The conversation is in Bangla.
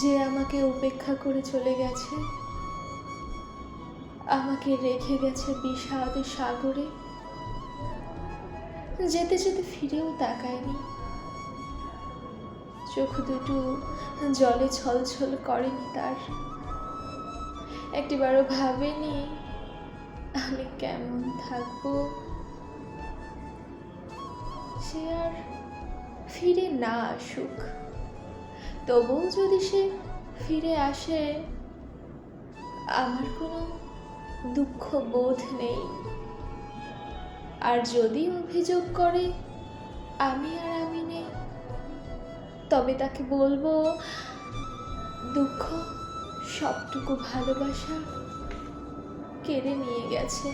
যে আমাকে উপেক্ষা করে চলে গেছে, আমাকে রেখে গেছে বিষাদ সাগরে, যেতে যেতে ফিরেও তাকায়নি, চোখ দুটো জলে ছলছল করেনি তার, একটিবারও ভাবেনি আমি কেমন থাকবো। সে আর ফিরে না আসুক, তবুও যদি সে ফিরে আসে আমার কোনো দুঃখ বোধ নেই। আর যদি অভিযোগ করে আমি আর আমি নেই, তবে তাকে বলবো দুঃখ সবটুকু ভালোবাসা কেড়ে নিয়ে গেছে।